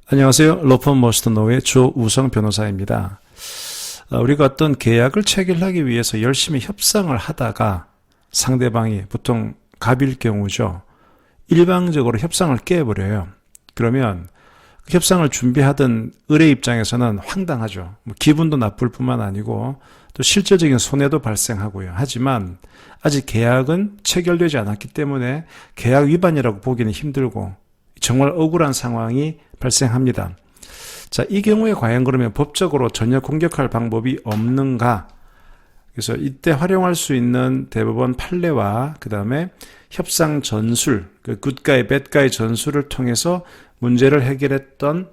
안녕하세요. 로펌 머스턴노의 조우성 변호사입니다. 우리가 어떤 계약을 체결하기 위해서 열심히 협상을 하다가 상대방이 보통 갑일 경우죠. 일방적으로 협상을 깨버려요. 그러면 그 협상을 준비하던 의뢰 입장에서는 황당하죠. 기분도 나쁠 뿐만 아니고 또 실질적인 손해도 발생하고요. 하지만 아직 계약은 체결되지 않았기 때문에 계약 위반이라고 보기는 힘들고 정말 억울한 상황이 발생합니다. 자, 이 경우에 과연 그러면 법적으로 전혀 공격할 방법이 없는가? 그래서 이때 활용할 수 있는 대법원 판례와 그 다음에 협상 전술, 그 굿가이, 배드가이 전술을 통해서 문제를 해결했던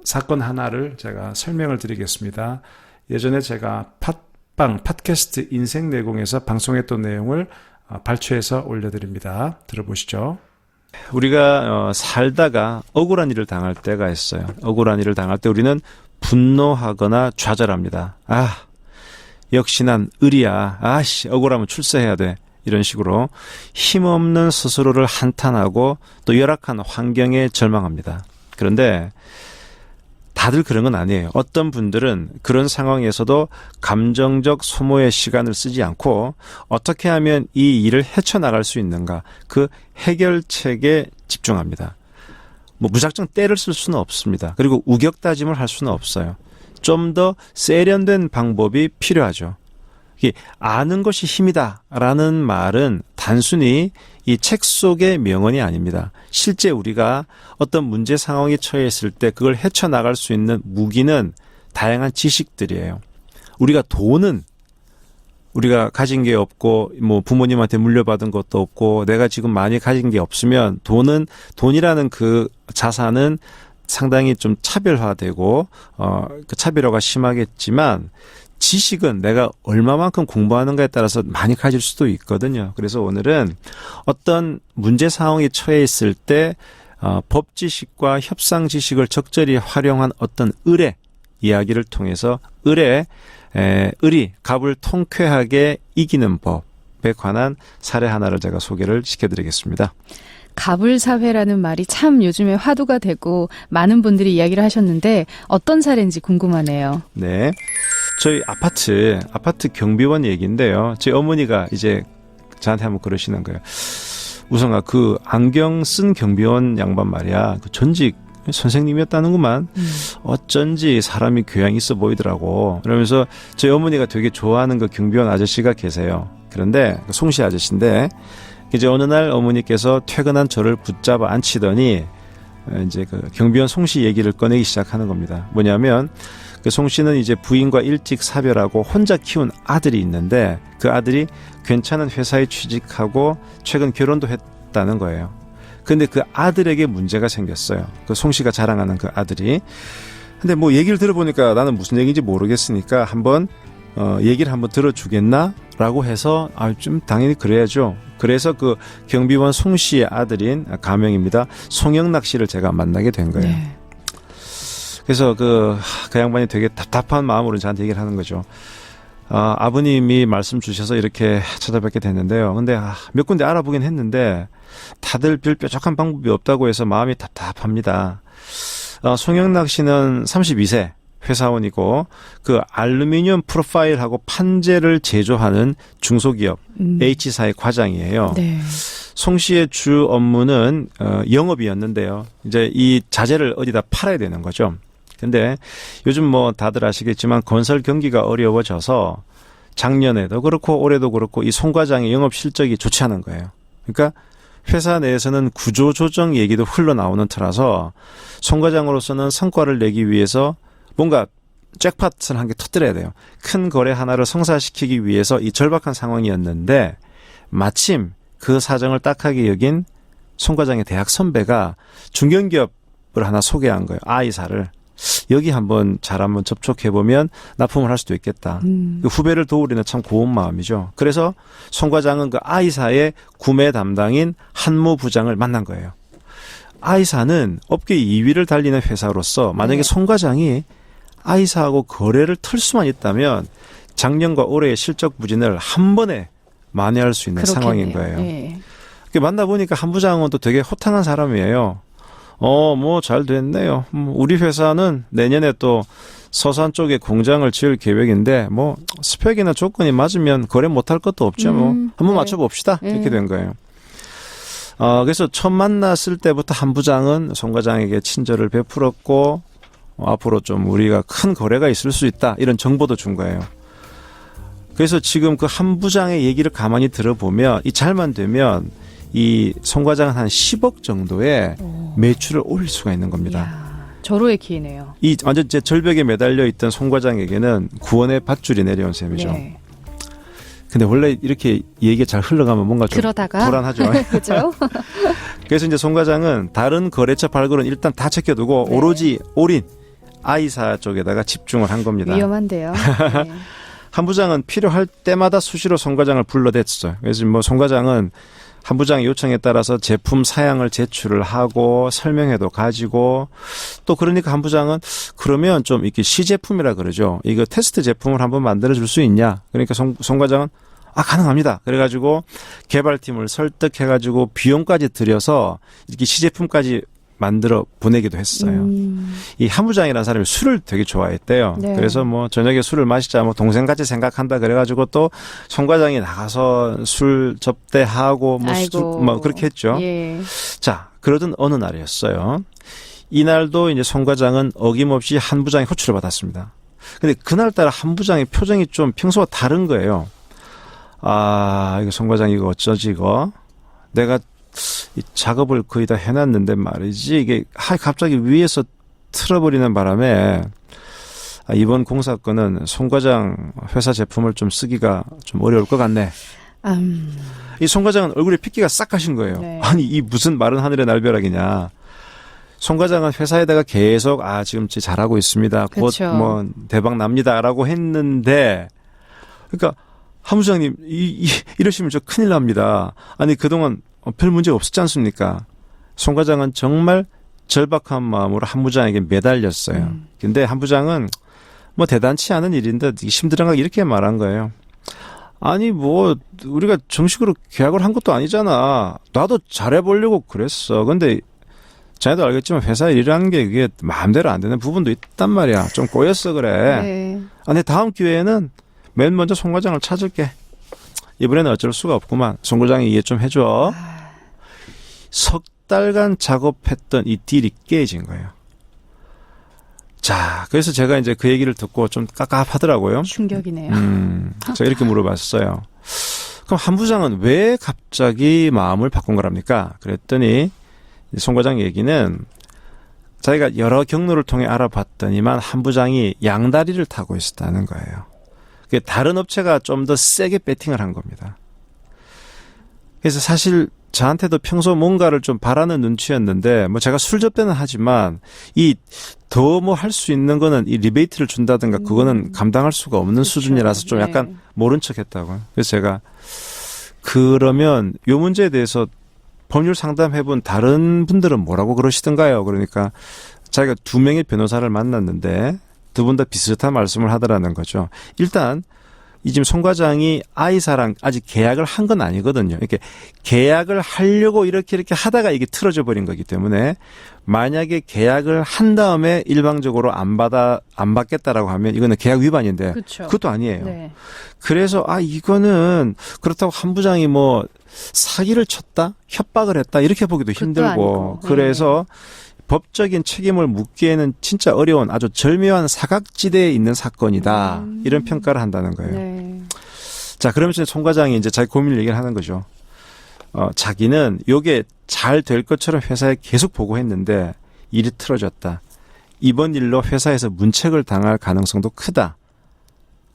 사건 하나를 제가 설명을 드리겠습니다. 예전에 제가 팟캐스트 인생 내공에서 방송했던 내용을 발췌해서 올려드립니다. 들어보시죠. 우리가 살다가 억울한 일을 당할 때가 있어요. 억울한 일을 당할 때 우리는 분노하거나 좌절합니다. 역시 난 을이야. 억울하면 출세해야 돼. 이런 식으로 힘없는 스스로를 한탄하고 또 열악한 환경에 절망합니다. 그런데 다들 그런 건 아니에요. 어떤 분들은 그런 상황에서도 감정적 소모의 시간을 쓰지 않고 어떻게 하면 이 일을 헤쳐나갈 수 있는가, 그 해결책에 집중합니다. 무작정 때를 쓸 수는 없습니다. 그리고 우격다짐을 할 수는 없어요. 좀 더 세련된 방법이 필요하죠. 아는 것이 힘이다라는 말은 단순히 이 책 속의 명언이 아닙니다. 실제 우리가 어떤 문제 상황에 처해 있을 때 그걸 헤쳐나갈 수 있는 무기는 다양한 지식들이에요. 우리가 가진 게 없고 부모님한테 물려받은 것도 없고 내가 지금 많이 가진 게 없으면 돈이라는 그 자산은 상당히 좀 차별화되고 그 차별화가 심하겠지만 지식은 내가 얼마만큼 공부하는가에 따라서 많이 가질 수도 있거든요. 그래서 오늘은 어떤 문제 상황에 처해 있을 때 법 지식과 협상 지식을 적절히 활용한 어떤 을의 이야기를 통해서 을이 갑을 통쾌하게 이기는 법에 관한 사례 하나를 제가 소개를 시켜드리겠습니다. 갑을사회라는 말이 참 요즘에 화두가 되고 많은 분들이 이야기를 하셨는데 어떤 사례인지 궁금하네요. 네. 저희 아파트 경비원 얘기인데요. 저희 어머니가 이제 저한테 한번 그러시는 거예요. 우성아, 그 안경 쓴 경비원 양반 말이야. 그 전직 선생님이었다는구만. 어쩐지 사람이 교양이 있어 보이더라고. 그러면서 저희 어머니가 되게 좋아하는 그 경비원 아저씨가 계세요. 그런데 송씨 아저씨인데 이제 어느 날 어머니께서 퇴근한 저를 붙잡아 앉히더니 이제 그 경비원 송씨 얘기를 꺼내기 시작하는 겁니다. 뭐냐면 그 송씨는 이제 부인과 일찍 사별하고 혼자 키운 아들이 있는데 그 아들이 괜찮은 회사에 취직하고 최근 결혼도 했다는 거예요. 근데 그 아들에게 문제가 생겼어요. 그 송씨가 자랑하는 그 아들이. 근데 얘기를 들어보니까 나는 무슨 얘기인지 모르겠으니까 얘기를 한번 들어주겠나? 라고 해서 좀 당연히 그래야죠. 그래서 그 경비원 송씨의 아들인 가명입니다. 송영락 씨를 제가 만나게 된 거예요. 네. 그래서 그 양반이 되게 답답한 마음으로 저한테 얘기를 하는 거죠. 아버님이 말씀 주셔서 이렇게 찾아뵙게 됐는데요. 근데 몇 군데 알아보긴 했는데 다들 별 뾰족한 방법이 없다고 해서 마음이 답답합니다. 송영락 씨는 32세. 회사원이고 그 알루미늄 프로파일하고 판재를 제조하는 중소기업 H사의 과장이에요. 네. 송 씨의 주 업무는 영업이었는데요. 이제 이 자재를 어디다 팔아야 되는 거죠. 근데 요즘 다들 아시겠지만 건설 경기가 어려워져서 작년에도 그렇고 올해도 그렇고 이 송 과장의 영업 실적이 좋지 않은 거예요. 그러니까 회사 내에서는 구조조정 얘기도 흘러나오는 터라서 송 과장으로서는 성과를 내기 위해서 뭔가 잭팟을 한 개 터뜨려야 돼요. 큰 거래 하나를 성사시키기 위해서 이 절박한 상황이었는데 마침 그 사정을 딱하게 여긴 송 과장의 대학 선배가 중견기업을 하나 소개한 거예요. I사를. 여기 한번 접촉해보면 납품을 할 수도 있겠다. 그 후배를 도우려는 참 고운 마음이죠. 그래서 송 과장은 그 I사의 구매 담당인 한모 부장을 만난 거예요. I사는 업계 2위를 달리는 회사로서 만약에 송 과장이 I사하고 거래를 틀 수만 있다면 작년과 올해의 실적 부진을 한 번에 만회할 수 있는 상황인 거예요. 네. 만나보니까 한 부장은 또 되게 호탕한 사람이에요. 뭐 잘 됐네요. 우리 회사는 내년에 또 서산 쪽에 공장을 지을 계획인데 뭐 스펙이나 조건이 맞으면 거래 못할 것도 없죠. 뭐 한번 네. 맞춰봅시다. 네. 이렇게 된 거예요. 그래서 처음 만났을 때부터 한 부장은 송 과장에게 친절을 베풀었고 앞으로 좀 우리가 큰 거래가 있을 수 있다 이런 정보도 준 거예요. 그래서 지금 그 한 부장의 얘기를 가만히 들어보면 이 잘만 되면 이 송 과장은 한 10억 정도의 매출을 올릴 수가 있는 겁니다. 이야, 절호의 기회네요. 이 완전 제 절벽에 매달려 있던 송 과장에게는 구원의 밧줄이 내려온 셈이죠. 네. 근데 원래 이렇게 얘기가 잘 흘러가면 뭔가 좀 그러다가 불안하죠. 그죠? 그래서 이제 송 과장은 다른 거래처 발굴은 일단 다 제껴두고 네. 오로지 올인 아이사 쪽에다가 집중을 한 겁니다. 위험한데요. 네. 한 부장은 필요할 때마다 수시로 송 과장을 불러댔어요. 그래서 뭐 송 과장은 한 부장의 요청에 따라서 제품 사양을 제출을 하고 설명회도 가지고 또 그러니까 한 부장은 그러면 좀 이렇게 시제품이라 그러죠. 이거 테스트 제품을 한번 만들어 줄 수 있냐? 그러니까 송 과장은 가능합니다. 그래가지고 개발팀을 설득해가지고 비용까지 들여서 이렇게 시제품까지 만들어 보내기도 했어요. 이 한 부장이라는 사람이 술을 되게 좋아했대요. 네. 그래서 뭐 저녁에 술을 마시자 뭐 동생같이 생각한다 그래가지고 또 송 과장이 나가서 술 접대하고 뭐 그렇게 했죠. 예. 자, 그러던 어느 날이었어요. 이날도 이제 송 과장은 어김없이 한 부장의 호출을 받았습니다. 근데 그날따라 한 부장의 표정이 좀 평소와 다른 거예요. 이거 송 과장 이거 어쩌지 이거? 내가 이 작업을 거의 다 해놨는데 말이지 이게 갑자기 위에서 틀어버리는 바람에 이번 공사 건은 송 과장 회사 제품을 좀 쓰기가 좀 어려울 것 같네. 이 송 과장은 얼굴에 핏기가 싹 가신 거예요. 네. 아니 이 무슨 마른 하늘의 날벼락이냐. 송 과장은 회사에다가 계속 지금 잘하고 있습니다. 그쵸. 곧 뭐 대박 납니다라고 했는데 그러니까 한 부장님 이러시면 저 큰일 납니다. 아니 그동안 별 문제 없었지 않습니까? 송 과장은 정말 절박한 마음으로 한 부장에게 매달렸어요. 근데 한 부장은 뭐 대단치 않은 일인데 힘들어가 이렇게 말한 거예요. 아니 뭐 우리가 정식으로 계약을 한 것도 아니잖아. 나도 잘해보려고 그랬어. 근데 자네도 알겠지만 회사 일이라는 게 그게 마음대로 안 되는 부분도 있단 말이야. 좀 꼬였어 그래. 네. 내 다음 기회에는 맨 먼저 송 과장을 찾을게. 이번에는 어쩔 수가 없구만. 송 과장이 이해 좀 해줘. 석 달간 작업했던 이 딜이 깨진 거예요. 자, 그래서 제가 이제 그 얘기를 듣고 좀 깝깝하더라고요. 충격이네요. 제가 이렇게 물어봤어요. 그럼 한 부장은 왜 갑자기 마음을 바꾼 거랍니까? 그랬더니 송 과장 얘기는 자기가 여러 경로를 통해 알아봤더니만 한 부장이 양다리를 타고 있었다는 거예요. 다른 업체가 좀 더 세게 배팅을 한 겁니다. 그래서 사실 저한테도 평소 뭔가를 좀 바라는 눈치였는데 뭐 제가 술 접대는 하지만 이 더 뭐 할 수 있는 거는 이 리베이트를 준다든가 그거는 감당할 수가 없는 그렇죠. 수준이라서 좀 약간 네. 모른 척했다고요. 그래서 제가 그러면 요 문제에 대해서 법률 상담해본 다른 분들은 뭐라고 그러시던가요? 그러니까 자기가 2명의 변호사를 만났는데 두 분 다 비슷한 말씀을 하더라는 거죠. 일단 이 지금 송 과장이 아이사랑 아직 계약을 한 건 아니거든요. 이렇게 계약을 하려고 이렇게 하다가 이게 틀어져 버린 거기 때문에 만약에 계약을 한 다음에 일방적으로 안 받겠다라고 하면 이거는 계약 위반인데 그쵸. 그것도 아니에요. 네. 그래서 이거는 그렇다고 한 부장이 뭐 사기를 쳤다, 협박을 했다 이렇게 보기도 그것도 힘들고 아니고. 네. 그래서 법적인 책임을 묻기에는 진짜 어려운 아주 절묘한 사각지대에 있는 사건이다. 이런 평가를 한다는 거예요. 네. 자, 그러면서 송 과장이 이제 자기 고민을 얘기를 하는 거죠. 자기는 요게 잘 될 것처럼 회사에 계속 보고했는데 일이 틀어졌다. 이번 일로 회사에서 문책을 당할 가능성도 크다.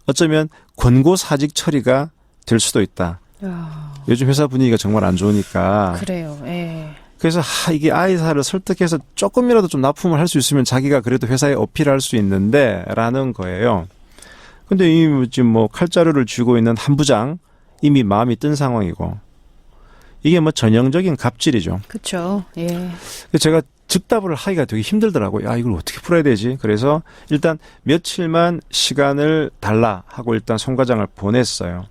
어쩌면 권고사직 처리가 될 수도 있다. 야, 요즘 회사 분위기가 정말 안 좋으니까. 그래요. 예. 그래서 이게 아이사를 설득해서 조금이라도 좀 납품을 할 수 있으면 자기가 그래도 회사에 어필할 수 있는데 라는 거예요. 근데 이미 지금 뭐 칼자루를 쥐고 있는 한 부장 이미 마음이 뜬 상황이고 이게 뭐 전형적인 갑질이죠. 그렇죠. 예. 그래서 제가 즉답을 하기가 되게 힘들더라고요. 이걸 어떻게 풀어야 되지? 그래서 일단 며칠만 시간을 달라 하고 일단 송 과장을 보냈어요.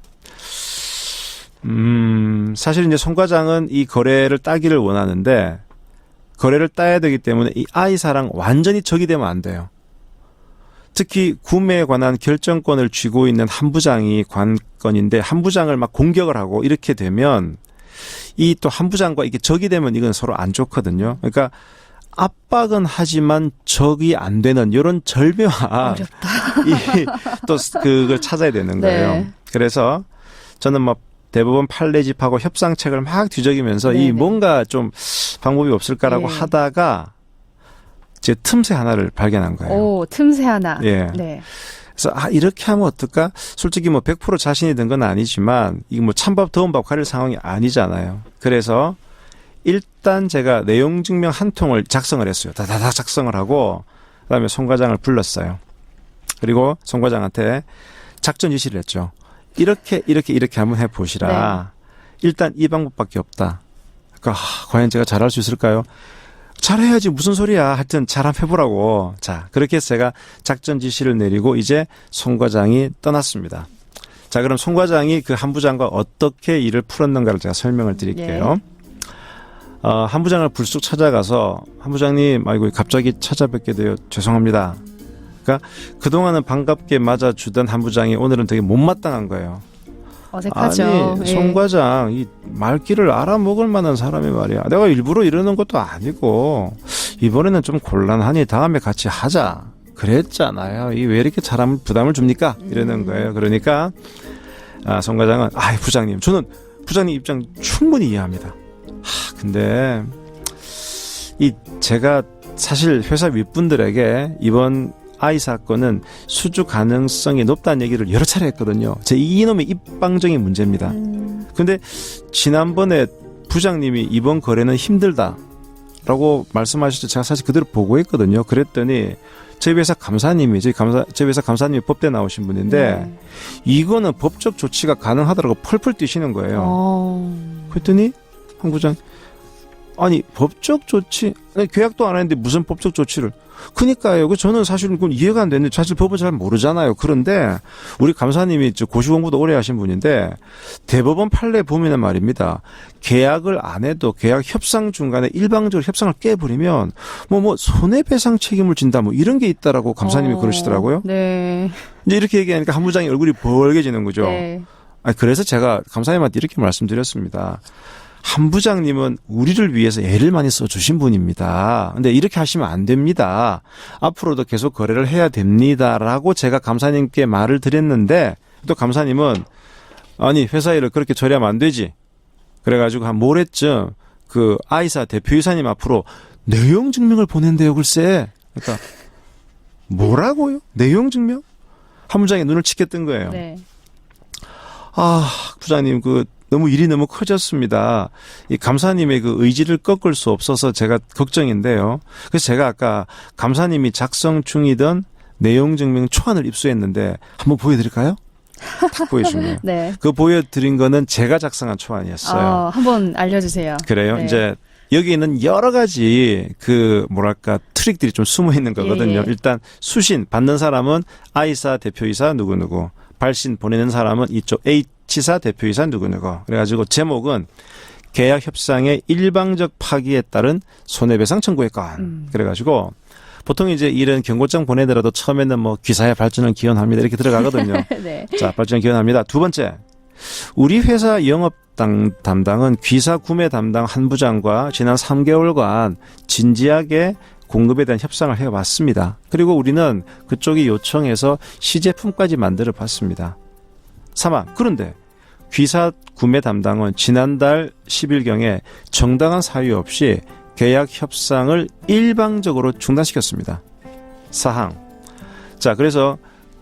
사실 이제 송 과장은 이 거래를 따기를 원하는데 거래를 따야 되기 때문에 이 I사랑 완전히 적이 되면 안 돼요. 특히 구매에 관한 결정권을 쥐고 있는 한 부장이 관건인데 한 부장을 막 공격을 하고 이렇게 되면 이 또 한 부장과 이게 적이 되면 이건 서로 안 좋거든요. 그러니까 압박은 하지만 적이 안 되는 이런 절묘한 또 그걸 찾아야 되는 거예요. 네. 그래서 저는 뭐 대법원 판례집하고 협상책을 막 뒤적이면서 네네. 이 뭔가 좀 방법이 없을까라고 네. 하다가 제 틈새 하나를 발견한 거예요. 오, 틈새 하나. 예. 네. 그래서 이렇게 하면 어떨까? 솔직히 뭐 100% 자신이 든 건 아니지만 이게 뭐 찬밥 더운 밥 가릴 상황이 아니잖아요. 그래서 일단 제가 내용 증명 한 통을 작성을 했어요. 다다닥 작성을 하고 그다음에 송 과장을 불렀어요. 그리고 송 과장한테 작전 지시를 했죠. 이렇게 한번 해보시라. 일단 이 방법밖에 없다. 그러니까 과연 제가 잘할 수 있을까요? 잘해야지 무슨 소리야. 하여튼 잘 한번 해보라고. 자, 그렇게 해서 제가 작전 지시를 내리고 이제 송 과장이 떠났습니다. 자, 그럼 송 과장이 그 한 부장과 어떻게 일을 풀었는가를 제가 설명을 드릴게요. 한 부장을 불쑥 찾아가서 한 부장님, 아이고 갑자기 찾아뵙게 되어 죄송합니다. 그러니까 그동안은 반갑게 맞아주던 한 부장이 오늘은 되게 못마땅한 거예요. 어색하죠. 아니, 송 과장 이 말귀를 알아먹을 만한 사람이 말이야. 내가 일부러 이러는 것도 아니고 이번에는 좀 곤란하니 다음에 같이 하자. 그랬잖아요. 이 왜 이렇게 사람을 부담을 줍니까? 이러는 거예요. 그러니까 송 과장은 부장님, 저는 부장님 입장 충분히 이해합니다. 근데 제가 사실 회사 윗분들에게 이번 I 사건은 수주 가능성이 높다는 얘기를 여러 차례 했거든요. 제 이놈의 입방정이 문제입니다. 근데 지난번에 부장님이 이번 거래는 힘들다라고 말씀하셨죠. 제가 사실 그대로 보고했거든요. 그랬더니 저희 회사 감사님이 저희 회사 감사님이 법대 나오신 분인데 이거는 법적 조치가 가능하다라고 펄펄 뛰시는 거예요. 그랬더니 한 부장 아니 법적 조치 계약도 안 했는데 무슨 법적 조치를 그러니까요. 저는 사실 그건 이해가 안 되는데 사실 법을 잘 모르잖아요. 그런데 우리 감사님이 고시 공부도 오래 하신 분인데 대법원 판례 보면은 말입니다. 계약을 안 해도 계약 협상 중간에 일방적으로 협상을 깨버리면 뭐 손해배상 책임을 진다 뭐 이런 게 있다라고 감사님이 그러시더라고요. 네. 이제 이렇게 얘기하니까 한 부장이 얼굴이 벌개지는 거죠. 네. 그래서 제가 감사님한테 이렇게 말씀드렸습니다. 한 부장님은 우리를 위해서 애를 많이 써주신 분입니다. 근데 이렇게 하시면 안 됩니다. 앞으로도 계속 거래를 해야 됩니다라고 제가 감사님께 말을 드렸는데 또 감사님은 아니 회사 일을 그렇게 처리하면 안 되지. 그래가지고 한 모레쯤 그 I사 대표이사님 앞으로 내용 증명을 보낸대요. 글쎄. 그러니까 뭐라고요? 내용 증명? 한 부장이 눈을 치게 뜬 거예요. 네. 부장님 너무 일이 너무 커졌습니다. 이 감사님의 그 의지를 꺾을 수 없어서 제가 걱정인데요. 그래서 제가 아까 감사님이 작성 중이던 내용 증명 초안을 입수했는데 한번 보여드릴까요? 딱 보여주면. 네. 그 보여드린 거는 제가 작성한 초안이었어요. 한번 알려주세요. 그래요. 네. 이제 여기 있는 여러 가지 트릭들이 좀 숨어 있는 거거든요. 예. 일단 수신 받는 사람은 I사 대표이사 누구누구. 발신 보내는 사람은 이쪽 H사 대표이사 누구누구. 그래가지고 제목은 계약 협상의 일방적 파기에 따른 손해배상 청구의 건. 그래가지고 보통 이제 이런 경고장 보내더라도 처음에는 귀사의 발전을 기원합니다. 이렇게 들어가거든요. 네. 자, 발전 기원합니다. 두 번째. 우리 회사 영업 담당은 귀사 구매 담당 한 부장과 지난 3개월간 진지하게 공급에 대한 협상을 해왔습니다. 그리고 우리는 그쪽이 요청해서 시제품까지 만들어 봤습니다. 3화. 그런데 귀사 구매 담당은 지난달 10일경에 정당한 사유 없이 계약 협상을 일방적으로 중단시켰습니다. 4항. 자, 그래서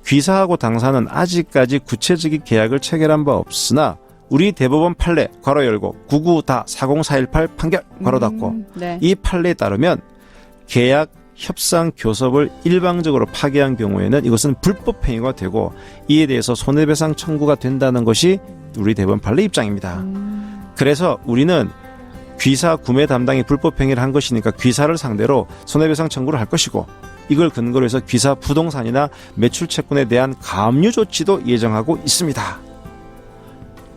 귀사하고 당사는 아직까지 구체적인 계약을 체결한 바 없으나 우리 대법원 판례 괄호 열고 99-40418 판결 괄호 닫고 네. 이 판례에 따르면 계약 협상 교섭을 일방적으로 파기한 경우에는 이것은 불법 행위가 되고 이에 대해서 손해배상 청구가 된다는 것이 우리 대법원 판례 입장입니다. 그래서 우리는 귀사 구매 담당이 불법 행위를 한 것이니까 귀사를 상대로 손해배상 청구를 할 것이고 이걸 근거로 해서 귀사 부동산이나 매출 채권에 대한 가압류 조치도 예정하고 있습니다.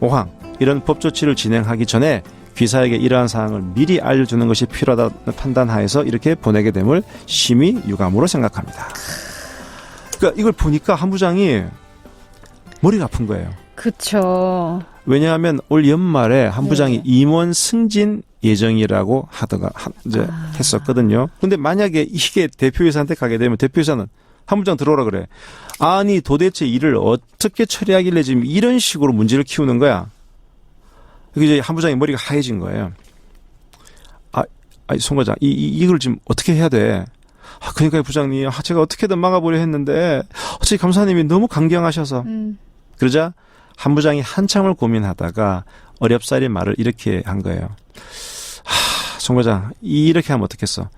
5항. 이런 법 조치를 진행하기 전에 비서에게 이러한 사항을 미리 알려주는 것이 필요하다는 판단하에서 이렇게 보내게 됨을 심히 유감으로 생각합니다. 그러니까 이걸 보니까 한 부장이 머리가 아픈 거예요. 그쵸. 왜냐하면 올 연말에 한 네. 부장이 임원 승진 예정이라고 했었거든요. 근데 만약에 이게 대표이사한테 가게 되면 대표이사는 한 부장 들어오라 그래. 아니 도대체 일을 어떻게 처리하길래 지금 이런 식으로 문제를 키우는 거야. 이제 한 부장이 머리가 하얘진 거예요. 송 과장, 이걸 지금 어떻게 해야 돼? 그러니까 부장님, 제가 어떻게든 막아보려 했는데, 어차피 감사님이 너무 강경하셔서. 그러자 한 부장이 한참을 고민하다가 어렵사리 말을 이렇게 한 거예요. 송 과장, 이렇게 하면 어떻겠어?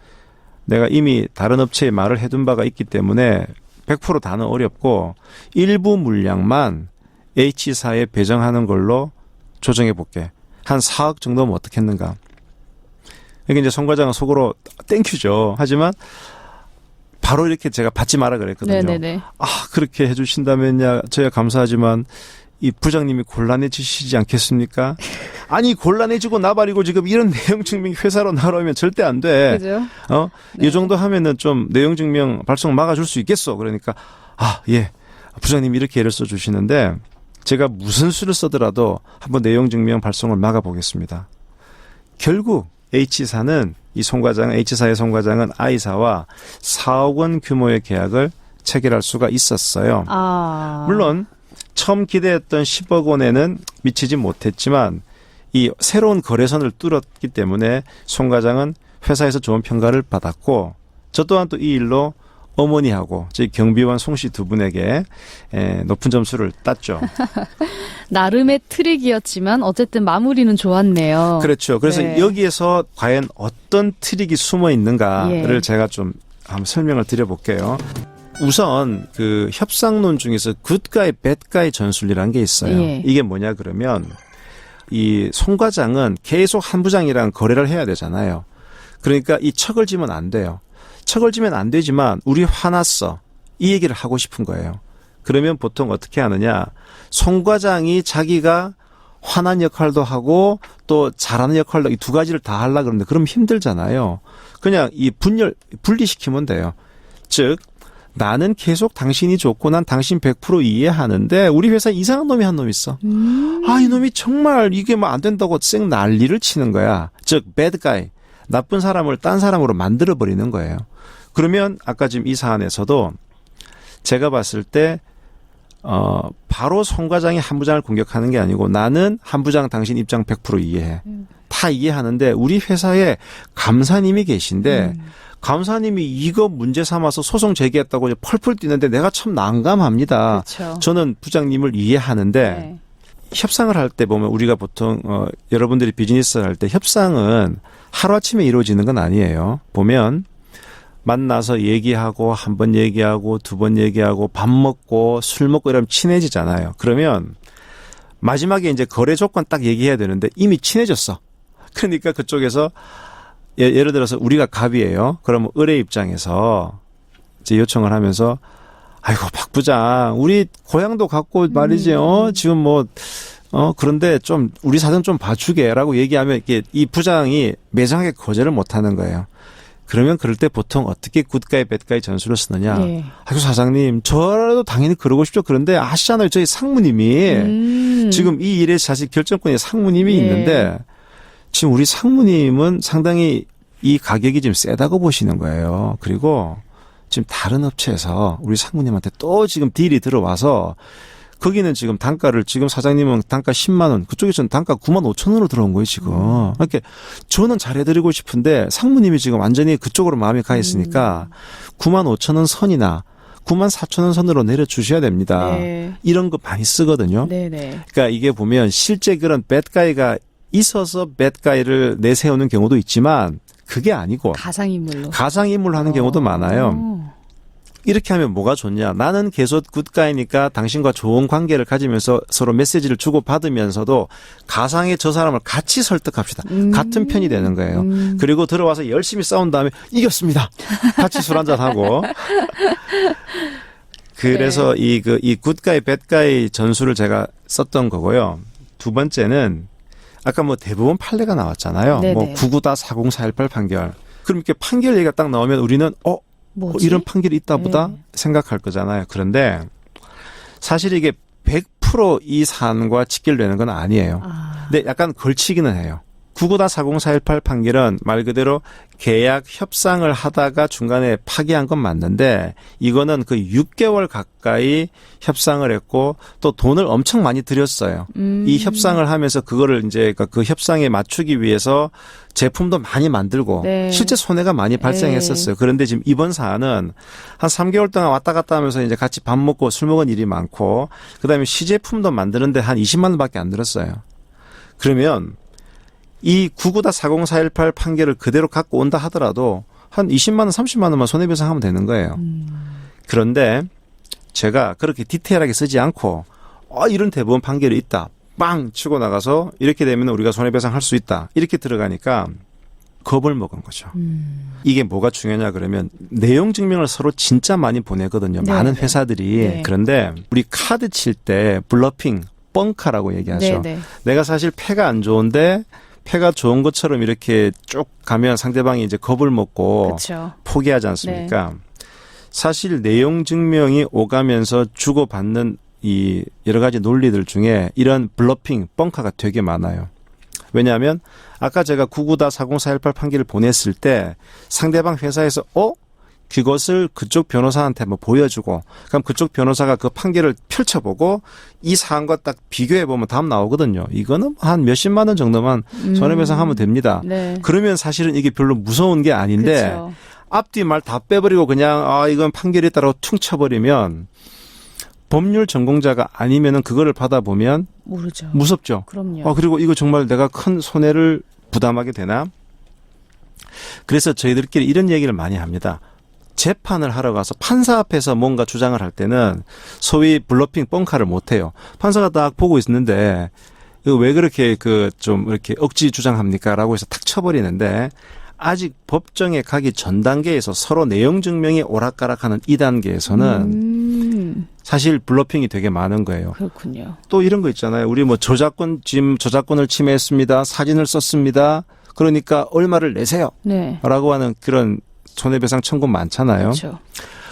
내가 이미 다른 업체에 말을 해둔 바가 있기 때문에 100% 다는 어렵고 일부 물량만 H사에 배정하는 걸로 조정해 볼게. 한 4억 정도면 어떻겠는가? 이게 이제 송 과장은 속으로 땡큐죠. 하지만 바로 이렇게 제가 받지 마라 그랬거든요. 네네네. 그렇게 해주신다면야 저야 감사하지만 이 부장님이 곤란해지시지 않겠습니까? 아니 곤란해지고 나발이고 지금 이런 내용 증명 회사로 나오면 절대 안 돼. 그죠? 네. 이 정도 하면은 좀 내용 증명 발송 막아줄 수 있겠어. 그러니까 예 부장님이 이렇게 예를 써주시는데 제가 무슨 수를 써더라도 한번 내용 증명 발송을 막아보겠습니다. 결국 H사는 H사의 송 과장은 I사와 4억 원 규모의 계약을 체결할 수가 있었어요. 물론 처음 기대했던 10억 원에는 미치지 못했지만 이 새로운 거래선을 뚫었기 때문에 송 과장은 회사에서 좋은 평가를 받았고 저 또한 또 이 일로 어머니하고 저희 경비원 송 씨 두 분에게 높은 점수를 땄죠. 나름의 트릭이었지만 어쨌든 마무리는 좋았네요. 그렇죠. 그래서 네. 여기에서 과연 어떤 트릭이 숨어 있는가를 예. 제가 좀 한번 설명을 드려볼게요. 우선 그 협상론 중에서 굿가이, 배드가이 전술이라는 게 있어요. 예. 이게 뭐냐 그러면 이 송 과장은 계속 한 부장이랑 거래를 해야 되잖아요. 그러니까 이 척을 지면 안 돼요. 척을 지면 안 되지만 우리 화났어. 이 얘기를 하고 싶은 거예요. 그러면 보통 어떻게 하느냐. 송 과장이 자기가 화난 역할도 하고 또 잘하는 역할도 이 두 가지를 다 하려고 그러는데 그럼 힘들잖아요. 그냥 이 분리시키면 돼요. 즉 나는 계속 당신이 좋고 난 당신 100% 이해하는데 우리 회사에 이상한 놈이 한 놈 있어. 이 놈이 정말 이게 뭐 안 된다고 쌩 난리를 치는 거야. 즉 bad guy. 나쁜 사람을 딴 사람으로 만들어버리는 거예요. 그러면 아까 지금 이 사안에서도 제가 봤을 때 바로 송 과장이 한 부장을 공격하는 게 아니고 나는 한 부장 당신 입장 100% 이해해. 다 이해하는데 우리 회사에 감사님이 계신데 감사님이 이거 문제 삼아서 소송 제기했다고 이제 펄펄 뛰는데 내가 참 난감합니다. 그렇죠. 저는 부장님을 이해하는데 네. 협상을 할 때 보면 우리가 보통 여러분들이 비즈니스를 할 때 협상은 하루아침에 이루어지는 건 아니에요. 보면 만나서 얘기하고 한 번 얘기하고 두 번 얘기하고 밥 먹고 술 먹고 이러면 친해지잖아요. 그러면 마지막에 이제 거래 조건 딱 얘기해야 되는데 이미 친해졌어. 그러니까 그쪽에서 예를 들어서 우리가 갑이에요. 그러면 의뢰 입장에서 이제 요청을 하면서 아이고 박 부장 우리 고향도 갖고 말이지 지금 그런데 좀 우리 사정 좀 봐주게라고 얘기하면 이게 이 부장이 매장하게 거절을 못하는 거예요. 그러면 그럴 때 보통 어떻게 굿가이 배드가이 전술을 쓰느냐. 네. 아이고 사장님 저라도 당연히 그러고 싶죠. 그런데 아시잖아요. 저희 상무님이 지금 이 일에 사실 결정권이 상무님이 있는데 지금 우리 상무님은 상당히 이 가격이 지금 세다고 보시는 거예요. 그리고 지금 다른 업체에서 우리 상무님한테 또 지금 딜이 들어와서 거기는 지금 단가를 지금 사장님은 단가 10만 원 그쪽에서는 단가 9만 5천 원으로 들어온 거예요 지금. 그러니까 저는 잘해드리고 싶은데 상무님이 지금 완전히 그쪽으로 마음이 가 있으니까 9만 5천 원 선이나 9만 4천 원 선으로 내려주셔야 됩니다. 네. 이런 거 많이 쓰거든요. 네네. 그러니까 이게 보면 실제 그런 배드가이가 있어서 배드가이를 내세우는 경우도 있지만 그게 아니고 가상인물로 하는 경우도 많아요. 이렇게 하면 뭐가 좋냐. 나는 계속 굿가이니까 당신과 좋은 관계를 가지면서 서로 메시지를 주고받으면서도 가상의 저 사람을 같이 설득합시다. 같은 편이 되는 거예요. 그리고 들어와서 열심히 싸운 다음에 이겼습니다. 같이 술 한잔하고. 그래서 이 굿가이, 배드가이 전술을 제가 썼던 거고요. 두 번째는 아까 뭐 대법원 판례가 나왔잖아요. 네네. 뭐 99-40418 판결. 그럼 이렇게 판결 얘기가 딱 나오면 우리는 뭐지? 이런 판결이 있다 보다 네. 생각할 거잖아요. 그런데 사실 이게 100% 이 사안과 직결되는 건 아니에요. 근데 약간 걸치기는 해요. 99-40418 판결은 말 그대로 계약 협상을 하다가 중간에 파기한 건 맞는데 이거는 그 6개월 가까이 협상을 했고 또 돈을 엄청 많이 들였어요. 이 협상을 하면서 그거를 이제 그 협상에 맞추기 위해서 제품도 많이 만들고 네. 실제 손해가 많이 발생했었어요. 그런데 지금 이번 사안은 한 3개월 동안 왔다 갔다 하면서 이제 같이 밥 먹고 술 먹은 일이 많고 그다음에 시제품도 만드는데 한 20만 원밖에 안 들었어요. 그러면 이 99-40418 판결을 그대로 갖고 온다 하더라도 한 20만 원, 30만 원만 손해배상하면 되는 거예요. 그런데 제가 그렇게 디테일하게 쓰지 않고 이런 대법원 판결이 있다. 빵 치고 나가서 이렇게 되면 우리가 손해배상할 수 있다. 이렇게 들어가니까 겁을 먹은 거죠. 이게 뭐가 중요하냐 그러면 내용 증명을 서로 진짜 많이 보내거든요. 네. 많은 회사들이. 네. 그런데 우리 카드 칠 때 블러핑, 뻥카라고 얘기하죠. 네네. 내가 사실 패가 안 좋은데 패가 좋은 것처럼 이렇게 쭉 가면 상대방이 이제 겁을 먹고 그렇죠. 포기하지 않습니까? 사실 내용 증명이 오가면서 주고받는 이 여러 가지 논리들 중에 이런 블러핑, 뻥카가 되게 많아요. 왜냐하면 아까 제가 99-40418 판결을 보냈을 때 상대방 회사에서 그것을 그쪽 변호사한테 한번 보여주고 그럼 그쪽 변호사가 그 판결을 펼쳐보고 이 사안과 딱 비교해보면 답 나오거든요. 이거는 한 몇십만 원 정도만 손해배상하면 됩니다. 네. 그러면 사실은 이게 별로 무서운 게 아닌데 그렇죠. 앞뒤 말 다 빼버리고 그냥 이건 판결에 따라 퉁 쳐버리면 법률 전공자가 아니면은 그거를 받아보면 모르죠. 무섭죠. 그럼요. 그리고 이거 정말 내가 큰 손해를 부담하게 되나? 그래서 저희들끼리 이런 얘기를 많이 합니다. 재판을 하러 가서 판사 앞에서 뭔가 주장을 할 때는 소위 블러핑 뻥카를 못 해요. 판사가 딱 보고 있는데 이거 왜 그렇게 좀 이렇게 억지 주장합니까? 라고 해서 탁 쳐버리는데 아직 법정에 가기 전 단계에서 서로 내용 증명이 오락가락하는 이 단계에서는 사실 블러핑이 되게 많은 거예요. 그렇군요. 또 이런 거 있잖아요. 우리 뭐 저작권을 침해했습니다. 사진을 썼습니다. 그러니까 얼마를 내세요. 네. 라고 하는 그런 손해배상 청구 많잖아요. 그렇죠.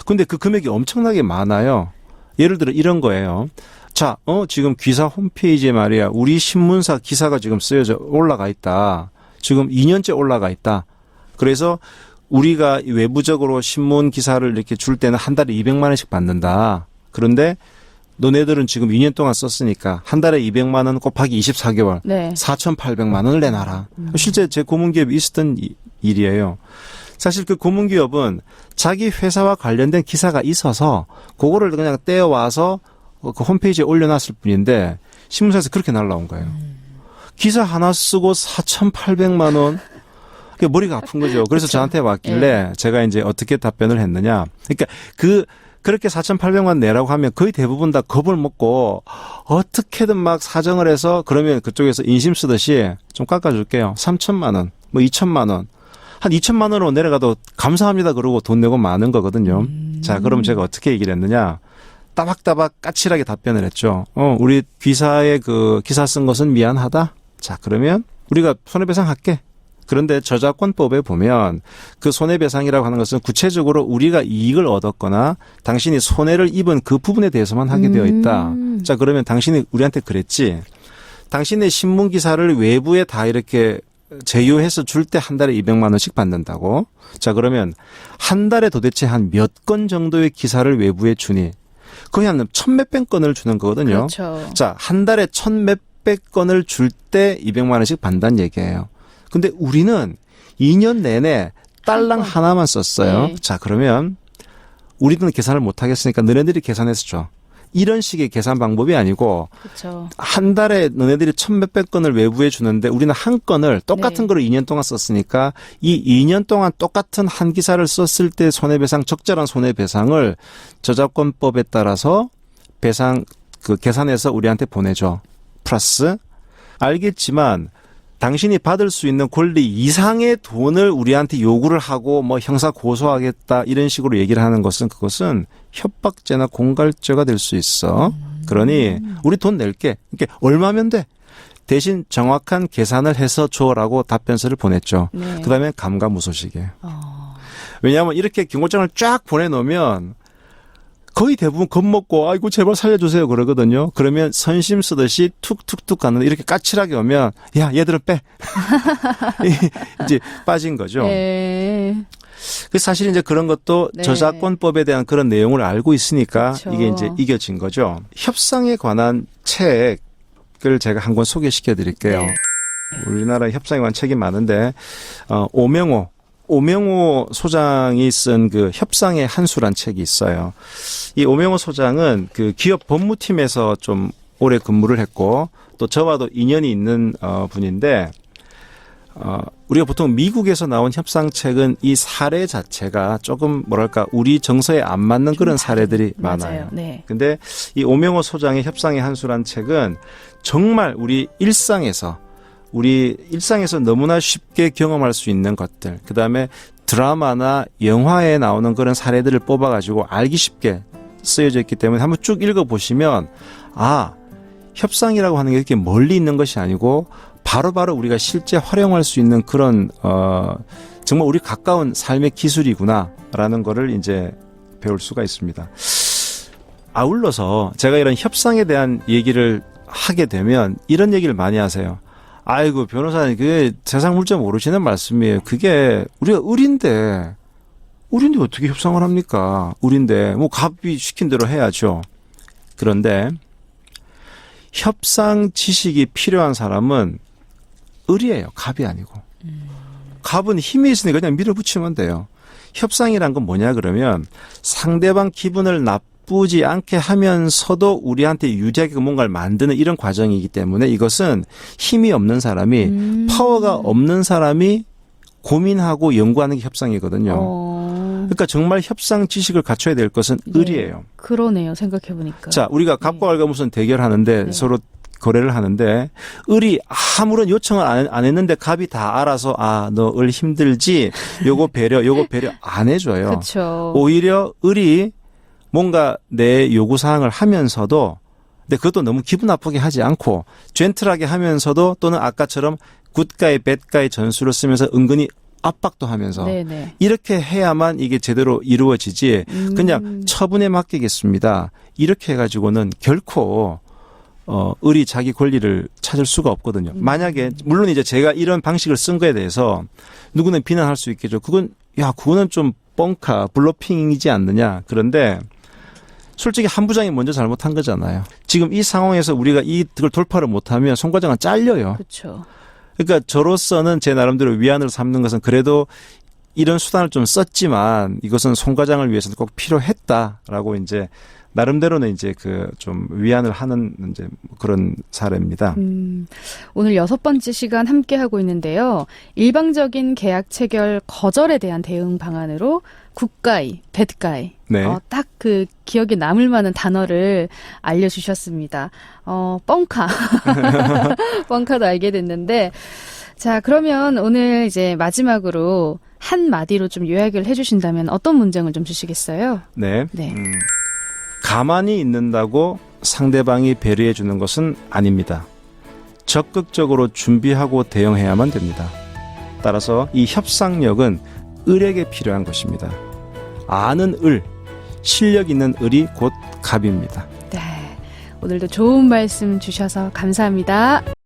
근데 그 금액이 엄청나게 많아요. 예를 들어 이런 거예요. 자, 지금 기사 홈페이지에 말이야. 우리 신문사 기사가 지금 쓰여져 올라가 있다. 지금 2년째 올라가 있다. 그래서 우리가 외부적으로 신문 기사를 이렇게 줄 때는 한 달에 200만 원씩 받는다. 그런데 너네들은 지금 2년 동안 썼으니까 한 달에 200만 원 곱하기 24개월. 네. 4,800만 원을 내놔라. 실제 제 고문기업이 있었던 일이에요. 사실 그 고문기업은 자기 회사와 관련된 기사가 있어서 그거를 그냥 떼어와서 그 홈페이지에 올려놨을 뿐인데 신문사에서 그렇게 날라온 거예요. 기사 하나 쓰고 4,800만 원. 그게 머리가 아픈 거죠. 그래서 그렇죠. 저한테 왔길래 제가 이제 어떻게 답변을 했느냐. 그러니까 그렇게 4,800만 내라고 하면 거의 대부분 다 겁을 먹고 어떻게든 막 사정을 해서 그러면 그쪽에서 인심 쓰듯이 좀 깎아줄게요. 3,000만 원, 뭐 2,000만 원. 한 2,000만 원으로 내려가도 감사합니다 그러고 돈 내고 마는 거거든요. 자, 그럼 제가 어떻게 얘기를 했느냐. 따박따박 까칠하게 답변을 했죠. 우리 기사에 기사 쓴 것은 미안하다. 자, 그러면 우리가 손해배상 할게. 그런데 저작권법에 보면 그 손해배상이라고 하는 것은 구체적으로 우리가 이익을 얻었거나 당신이 손해를 입은 그 부분에 대해서만 하게 되어 있다. 자, 그러면 당신이 우리한테 그랬지. 당신의 신문 기사를 외부에 다 이렇게 제휴해서 줄 때 한 달에 200만 원씩 받는다고. 자, 그러면 한 달에 도대체 한 몇 건 정도의 기사를 외부에 주니? 거의 한 1,000몇백 건을 주는 거거든요. 그렇죠. 자, 한 달에 1,000몇백 건을 줄 때 200만 원씩 받는다는 얘기예요. 근데 우리는 2년 내내 딸랑 하나만 썼어요. 네. 자, 그러면 우리는 계산을 못 하겠으니까 너네들이 계산해서 줘. 이런 식의 계산 방법이 아니고 그렇죠. 한 달에 너네들이 1,000몇백 건을 외부에 주는데 우리는 한 건을 똑같은 네. 거를 2년 동안 썼으니까 이 2년 동안 똑같은 한 기사를 썼을 때 손해배상, 적절한 손해배상을 저작권법에 따라서 계산해서 우리한테 보내줘. 플러스 알겠지만 당신이 받을 수 있는 권리 이상의 돈을 우리한테 요구를 하고 뭐 형사 고소하겠다 이런 식으로 얘기를 하는 것은 그것은 협박죄나 공갈죄가 될 수 있어. 그러니 우리 돈 낼게. 그러니까 얼마면 돼? 대신 정확한 계산을 해서 줘라고 답변서를 보냈죠. 네. 그다음에 감감무소식이에요. 어. 왜냐하면 이렇게 경고장을 쫙 보내놓으면 거의 대부분 겁먹고 아이고 제발 살려주세요 그러거든요. 그러면 선심 쓰듯이 툭툭툭 가는데 이렇게 까칠하게 오면 야 얘들은 빼. 이제 빠진 거죠. 네. 그 사실 이제 그런 것도 네. 저작권법에 대한 그런 내용을 알고 있으니까 그렇죠. 이게 이제 이겨진 거죠. 협상에 관한 책을 제가 한 권 소개시켜 드릴게요. 네. 우리나라 협상에 관한 책이 많은데 오명호 소장이 쓴 그 협상의 한수란 책이 있어요. 이 오명호 소장은 그 기업 법무팀에서 좀 오래 근무를 했고 또 저와도 인연이 있는 분인데 우리가 보통 미국에서 나온 협상책은 이 사례 자체가 조금 뭐랄까 우리 정서에 안 맞는 그런 사례들이 많아요. 네. 근데 이 오명호 소장의 협상의 한수란 책은 정말 우리 일상에서 너무나 쉽게 경험할 수 있는 것들, 그 다음에 드라마나 영화에 나오는 그런 사례들을 뽑아가지고 알기 쉽게 쓰여져 있기 때문에 한번 쭉 읽어보시면 협상이라고 하는 게 이렇게 멀리 있는 것이 아니고 바로바로 우리가 실제 활용할 수 있는 그런 정말 우리 가까운 삶의 기술이구나라는 거를 이제 배울 수가 있습니다. 아울러서 제가 이런 협상에 대한 얘기를 하게 되면 이런 얘기를 많이 하세요. 아이고 변호사님 그게 세상 물정 모르시는 말씀이에요. 그게 우리가 을인데 어떻게 협상을 합니까? 을인데 뭐 갑이 시킨 대로 해야죠. 그런데 협상 지식이 필요한 사람은 을이에요. 갑이 아니고. 갑은 힘이 있으니까 그냥 밀어붙이면 돼요. 협상이란 건 뭐냐 그러면 상대방 기분을 나쁘지 않게 하면서도 우리한테 유리하게 뭔가를 만드는 이런 과정이기 때문에 이것은 힘이 없는 사람이 파워가 없는 사람이 고민하고 연구하는 게 협상이거든요. 그러니까 정말 협상 지식을 갖춰야 될 것은 을이에요. 그러네요. 생각해보니까. 자, 우리가 갑과 을과 무슨 대결하는데 네. 서로 거래를 하는데 을이 아무런 요청을 안 했는데 갑이 다 알아서 너 을 힘들지 요거 배려 안 해줘요. 그렇죠. 오히려 을이 뭔가 내 요구사항을 하면서도 근데 그것도 너무 기분 나쁘게 하지 않고 젠틀하게 하면서도 또는 아까처럼 굿가이 배드가이 전술을 쓰면서 은근히 압박도 하면서 네네. 이렇게 해야만 이게 제대로 이루어지지 그냥 처분에 맡기겠습니다. 이렇게 해가지고는 결코 을이 자기 권리를 찾을 수가 없거든요. 만약에 물론 이제 제가 이런 방식을 쓴 거에 대해서 누구는 비난할 수 있겠죠. 그거는 좀 뻥카 블러핑이지 않느냐. 그런데 솔직히 한 부장이 먼저 잘못한 거잖아요. 지금 이 상황에서 우리가 이걸 돌파를 못하면 송 과장은 잘려요. 그렇죠. 그러니까 저로서는 제 나름대로 위안을 삼는 것은 그래도 이런 수단을 좀 썼지만 이것은 송 과장을 위해서는 꼭 필요했다라고 이제 나름대로는 이제 그 좀 위안을 하는 이제 그런 사례입니다. 오늘 6번째 시간 함께 하고 있는데요. 일방적인 계약 체결 거절에 대한 대응 방안으로 굿가이, 배드가이. 네. 딱 그 기억에 남을 만한 단어를 알려주셨습니다. 뻥카. 뻥카도 알게 됐는데. 자, 그러면 오늘 이제 마지막으로 한 마디로 좀 요약을 해주신다면 어떤 문장을 좀 주시겠어요? 네. 네. 가만히 있는다고 상대방이 배려해 주는 것은 아닙니다. 적극적으로 준비하고 대응해야만 됩니다. 따라서 이 협상력은 을에게 필요한 것입니다. 아는 을, 실력 있는 을이 곧 갑입니다. 네. 오늘도 좋은 말씀 주셔서 감사합니다.